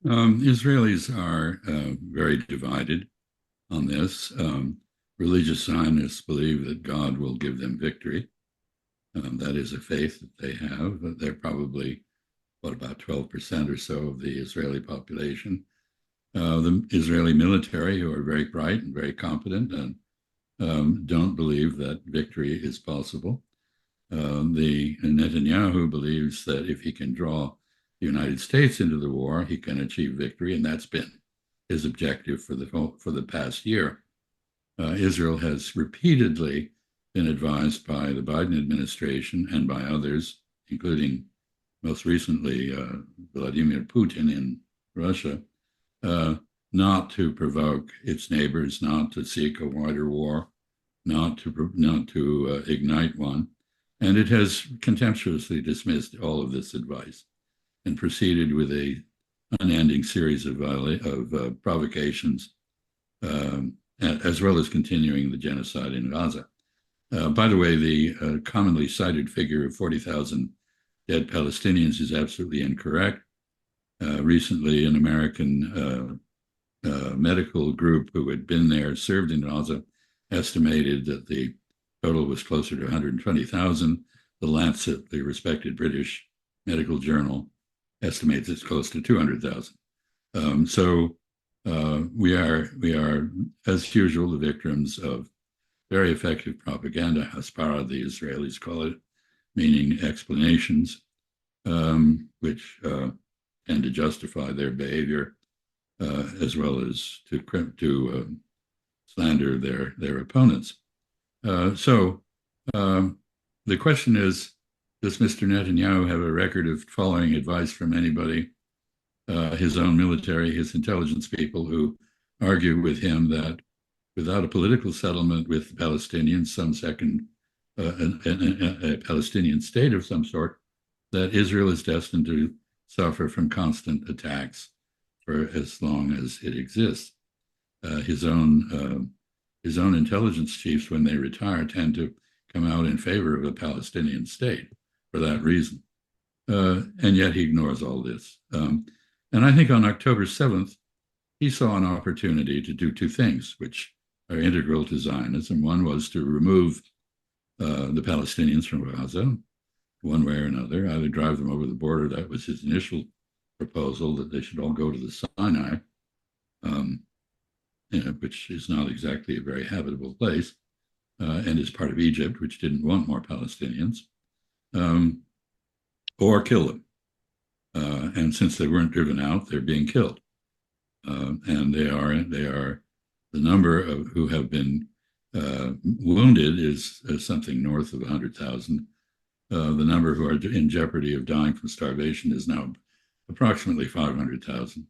Israelis are very divided on this. Religious Zionists believe that God will give them victory. That is a faith that they have. They're probably, about 12% or so of the Israeli population. The Israeli military, who are very bright and very competent, and don't believe that victory is possible. The Netanyahu believes that if he can draw the United States into the war, he can achieve victory, and that's been his objective for the past year. Israel has repeatedly been advised by the Biden administration and by others, including most recently Vladimir Putin in Russia, not to provoke its neighbors, not to seek a wider war, not to ignite one. And it has contemptuously dismissed all of this advice and proceeded with a unending series of provocations, as well as continuing the genocide in Gaza. By the way, the commonly cited figure of 40,000 dead Palestinians is absolutely incorrect. Recently, an American medical group who had been there, served in Gaza, estimated that the total was closer to 120,000. The Lancet, the respected British medical journal, estimates it's close to 200,000. So we are, as usual, the victims of very effective propaganda, haspara, the Israelis call it, meaning explanations, which tend to justify their behavior, as well as to slander their opponents. So the question is, does Mr. Netanyahu have a record of following advice from anybody, his own military, his intelligence people, who argue with him that without a political settlement with the Palestinians, some second a Palestinian state of some sort, that Israel is destined to suffer from constant attacks for as long as it exists. His own intelligence chiefs, when they retire, tend to come out in favor of a Palestinian state for that reason. And yet he ignores all this. And I think on October 7th, he saw an opportunity to do two things, which are integral to Zionism. One was to remove the Palestinians from Gaza, one way or another, either drive them over the border. That was his initial proposal, that they should all go to the Sinai, which is not exactly a very habitable place, and is part of Egypt, which didn't want more Palestinians, or kill them. And since they weren't driven out, they're being killed. And they are the number of who have been wounded is something north of 100,000. The number who are in jeopardy of dying from starvation is now approximately 500,000.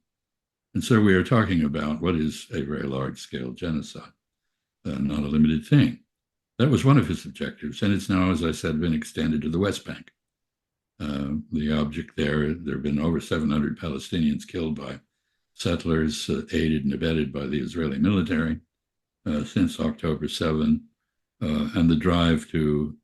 And so we are talking about what is a very large-scale genocide, not a limited thing. That was one of his objectives, and it's now, as I said, been extended to the West Bank. The object there have been over 700 Palestinians killed by settlers, aided and abetted by the Israeli military since October 7, and the drive to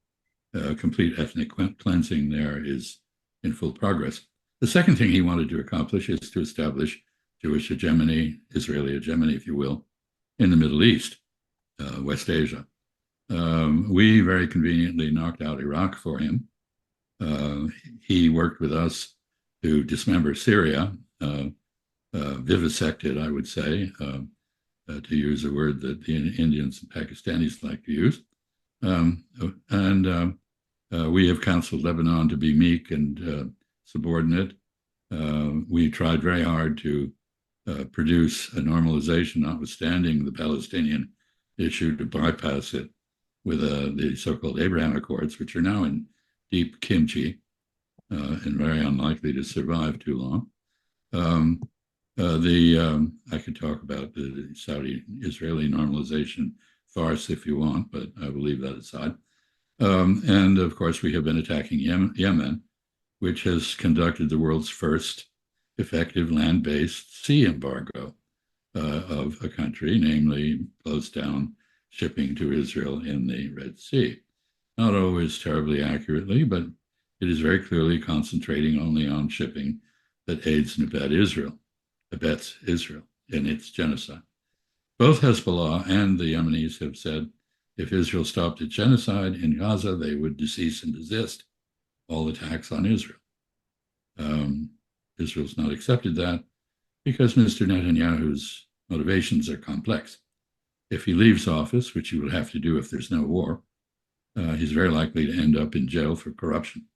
complete ethnic cleansing there is in full progress. The second thing he wanted to accomplish is to establish Jewish hegemony, Israeli hegemony, if you will, in the Middle East, West Asia. We very conveniently knocked out Iraq for him. He worked with us to dismember Syria, vivisected, I would say, to use a word that the Indians and Pakistanis like to use. We have counseled Lebanon to be meek and subordinate. We tried very hard to produce a normalization, notwithstanding the Palestinian issue, to bypass it with the so-called Abraham Accords, which are now in deep kimchi and very unlikely to survive too long. I could talk about the Saudi-Israeli normalization farce if you want, but I will leave that aside. And of course, we have been attacking Yemen, which has conducted the world's first effective land-based sea embargo of a country, namely closed down shipping to Israel in the Red Sea. Not always terribly accurately, but it is very clearly concentrating only on shipping that aids and abets Israel. abets Israel in its genocide. Both Hezbollah and the Yemenis have said if Israel stopped its genocide in Gaza, they would cease and desist all attacks on Israel. Israel's not accepted that because Mr. Netanyahu's motivations are complex. If he leaves office, which he will have to do if there's no war, he's very likely to end up in jail for corruption.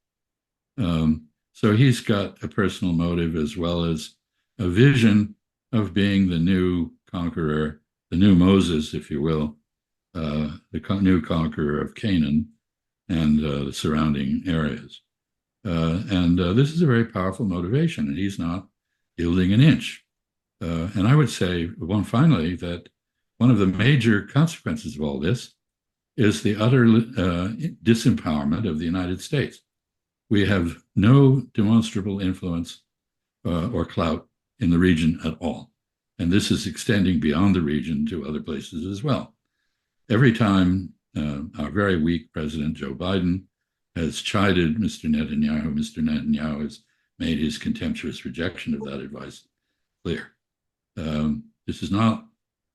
So he's got a personal motive as well as a vision of being the new conqueror, the new Moses, if you will, the new conqueror of Canaan and the surrounding areas. And this is a very powerful motivation, and he's not yielding an inch. And I would say, finally, that one of the major consequences of all this is the utter disempowerment of the United States. We have no demonstrable influence or clout in the region at all. And this is extending beyond the region to other places as well. Every time our very weak President Joe Biden has chided Mr. Netanyahu has made his contemptuous rejection of that advice clear. This is not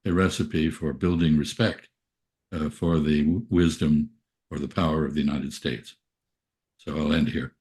a recipe for building respect for the wisdom or the power of the United States. So I'll end here.